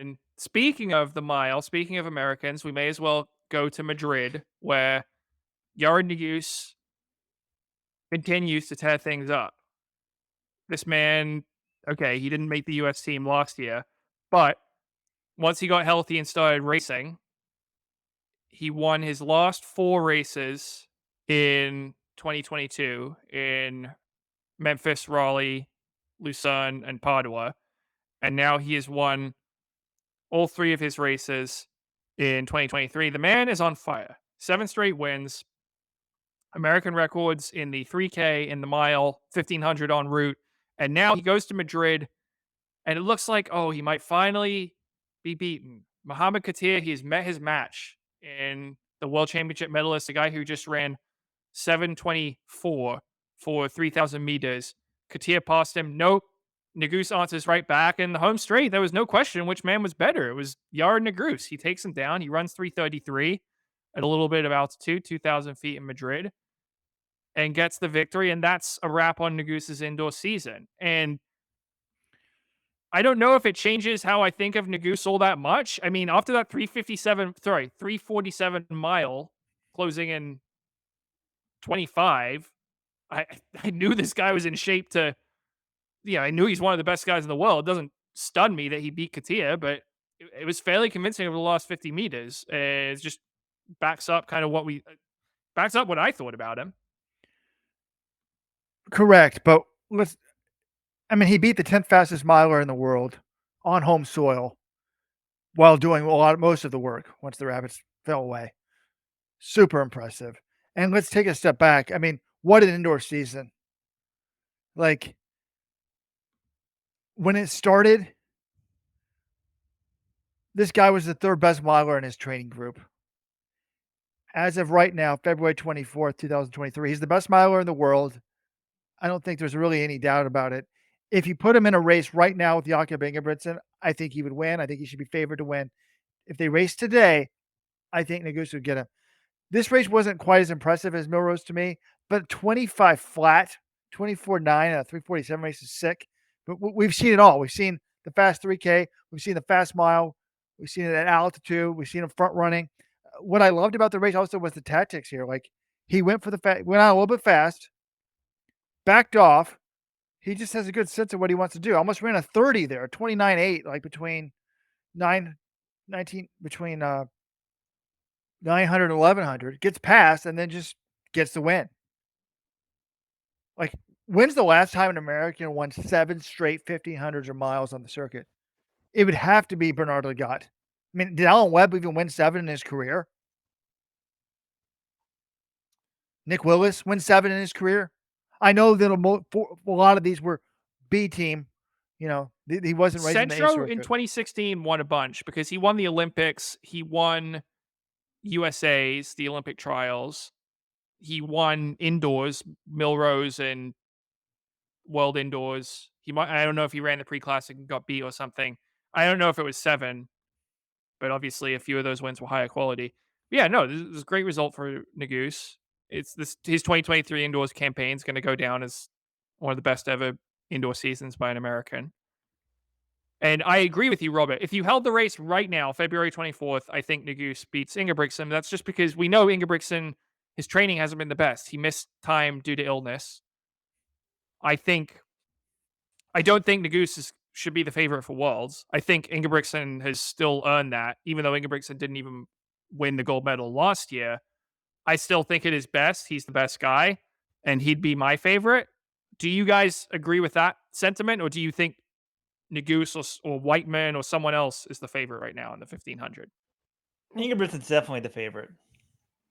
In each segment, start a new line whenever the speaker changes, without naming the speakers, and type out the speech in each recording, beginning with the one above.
And speaking of the mile, speaking of Americans, we may as well go to Madrid, where Yared Nuguse continues to tear things up. This man, okay, he didn't make the US team last year, but once he got healthy and started racing, he won his last 4 races in 2022 in Memphis, Raleigh, Lucerne, and Padua. And now he has won all 3 of his races in 2023. The man is on fire. 7 straight wins, American records in the 3K, in the mile, 1500 en route. And now he goes to Madrid, and it looks like, oh, he might finally be beaten. Mohamed Katir, he has met his match in the World Championship medalist, a guy who just ran 7:24 for 3,000 meters. Katir passed him. Nope. Nuguse answers right back. In the home straight, there was no question which man was better. It was Yared Nuguse. He takes him down. He runs 3:33 at a little bit of altitude, 2,000 feet in Madrid, and gets the victory. And that's a wrap on Nuguse's indoor season. And I don't know if it changes how I think of Nuguse all that much. I mean, after that 347 mile closing in 25, I I knew this guy was in shape to, yeah, I knew he's one of the best guys in the world. It doesn't stun me that he beat Katia, but it was fairly convincing over the last 50 meters. It just backs up kind of backs up what I thought about him.
Correct, but he beat the 10th fastest miler in the world on home soil while doing most of the work once the rabbits fell away. Super impressive. And let's take a step back. I mean, what an indoor season. Like, when it started, this guy was the 3rd best miler in his training group. As of right now, February 24th, 2023, he's the best miler in the world. I don't think there's really any doubt about it. If you put him in a race right now with Jakob Ingebrigtsen, I think he would win. I think he should be favored to win. If they race today, I think Nuguse would get him. This race wasn't quite as impressive as Millrose to me, but 25 flat, 24.9, a 347 race is sick. But we've seen it all. We've seen the fast 3K. We've seen the fast mile. We've seen it at altitude. We've seen him front running. What I loved about the race also was the tactics here. Like, he went out a little bit fast, backed off. He just has a good sense of what he wants to do. Almost ran a 30 there, 29.8, like between 900 and 1100, gets past, and then just gets the win. Like, when's the last time an American won 7 straight 1500s or miles on the circuit? It would have to be Bernard Lagat. I mean, did Alan Webb even win 7 in his career? Nick Willis win 7 in his career? I know that a lot of these were B team. You know, he wasn't racing the A
Centro
circuit.
in 2016 won a bunch because he won the Olympics. He won USA's, the Olympic trials. He won indoors, Millrose and World Indoors. I don't know if he ran the pre-classic and got beat or something. I don't know if it was 7, but obviously a few of those wins were higher quality. But yeah, no, this is a great result for Nuguse. His 2023 indoors campaign is going to go down as one of the best ever indoor seasons by an American. And I agree with you, Robert. If you held the race right now, February 24th, I think Nuguse beats Ingebrigtsen. That's just because we know Ingebrigtsen, his training hasn't been the best. He missed time due to illness. I don't think Nuguse should be the favorite for Worlds. I think Ingebrigtsen has still earned that, even though Ingebrigtsen didn't even win the gold medal last year. I still think it is best. He's the best guy, and he'd be my favorite. Do you guys agree with that sentiment, or do you think Nuguse or Whiteman or someone else is the favorite right now in the 1500?
Ingebrigtsen's definitely the favorite.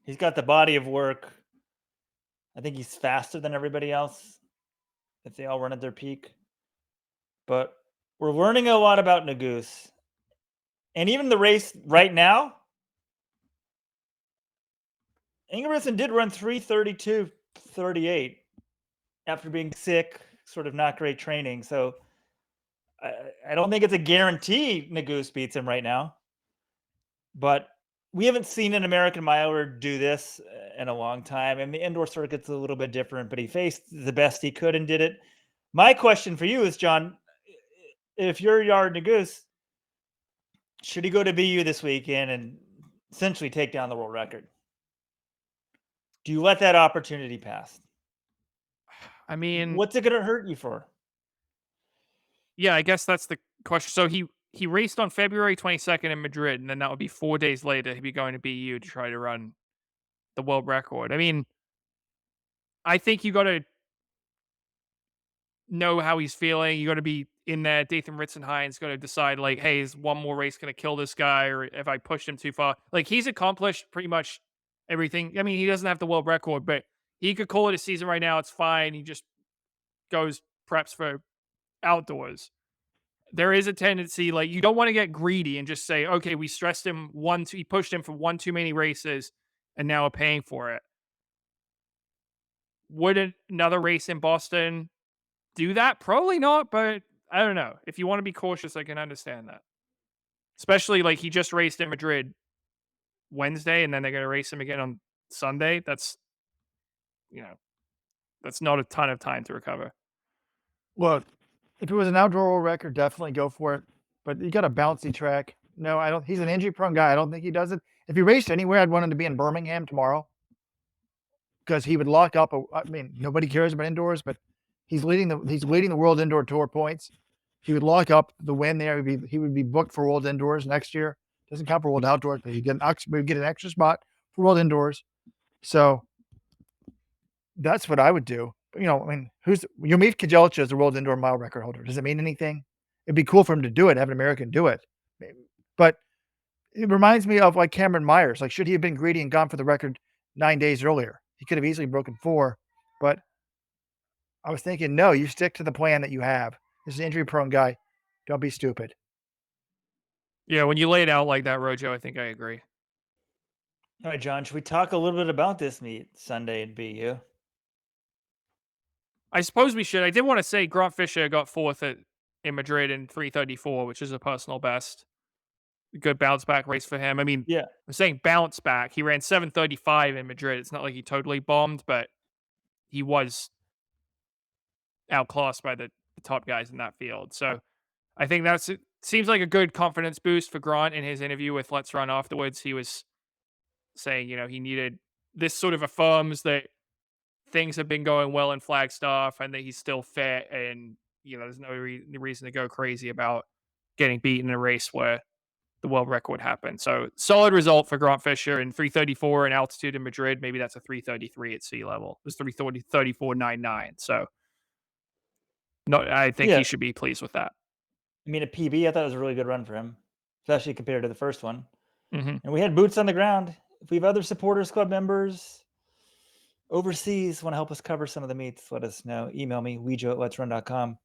He's got the body of work. I think he's faster than everybody else if they all run at their peak. But we're learning a lot about Nuguse. And even the race right now, Ingebrigtsen did run 3:32.38 after being sick, sort of not great training. So I don't think it's a guarantee Nuguse beats him right now. But we haven't seen an American miler do this in a long time. And the indoor circuit's a little bit different, but he faced the best he could and did it. My question for you is, John, if you're Yared Nuguse, Should he go to BU this weekend and essentially take down the world record? Do you let that opportunity pass?
I mean,
What's it going to hurt you for?
yeah, I guess that's the question. So he raced on February 22nd in Madrid, and then that would be 4 days later he'd be going to BU to try to run the world record. I mean, I think you got to know how he's feeling. You got to be in there. Dathan Ritzenhein's going to decide, like, hey, is one more race going to kill this guy, or if I pushed him too far? Like, he's accomplished pretty much everything. I mean, he doesn't have the world record, but he could call it a season right now. It's fine. He just goes preps for outdoors. There is a tendency, like, you don't want to get greedy and just say, okay, we stressed him he pushed him for one too many races, and now we're paying for it. Would another race in Boston do that? Probably not, but I don't know. If you want to be cautious, I can understand that. Especially, like, he just raced in Madrid Wednesday, and then they're going to race him again on Sunday. You know, that's not a ton of time to recover.
Look, if it was an outdoor world record, definitely go for it. But you got a bouncy track. No, I don't. He's an injury-prone guy. I don't think he does it. If he raced anywhere, I'd want him to be in Birmingham tomorrow because he would lock up. I mean, nobody cares about indoors, but he's leading the World Indoor Tour points. He would lock up the win there. He would be booked for World Indoors next year. Doesn't count for World Outdoors, but we would get an extra spot for World Indoors. So that's what I would do. You know, I mean, Yomif Kajelic is the world indoor mile record holder. Does it mean anything? It'd be cool for him to do it, have an American do it. But it reminds me of like Cameron Myers. Like, should he have been greedy and gone for the record 9 days earlier? He could have easily broken 4. But I was thinking, no, you stick to the plan that you have. This is an injury-prone guy. Don't be stupid.
Yeah, when you lay it out like that, Rojo, I think I agree.
All right, John, should we talk a little bit about this meet Sunday in BU?
I suppose we should. I did want to say Grant Fisher got fourth in Madrid in 3:34, which is a personal best. Good bounce back race for him. I mean,
Yeah.
I'm saying bounce back. He ran 7:35 in Madrid. It's not like he totally bombed, but he was outclassed by the top guys in that field. So I think it seems like a good confidence boost for Grant. In his interview with Let's Run afterwards, he was saying, he needed this sort of affirms that things have been going well in Flagstaff and that he's still fit, and there's no reason to go crazy about getting beaten in a race where the world record happened. So solid result for Grant Fisher in 3:34 in altitude in Madrid. Maybe that's a 3:33 at sea level. It was 3:34.99. So no, I think he should be pleased with that.
I mean, a PB, I thought it was a really good run for him, especially compared to the first one.
Mm-hmm.
And we had boots on the ground. If we have other supporters club members overseas want to help us cover some of the meets, let us know. Email me, weejo@letsrun.com.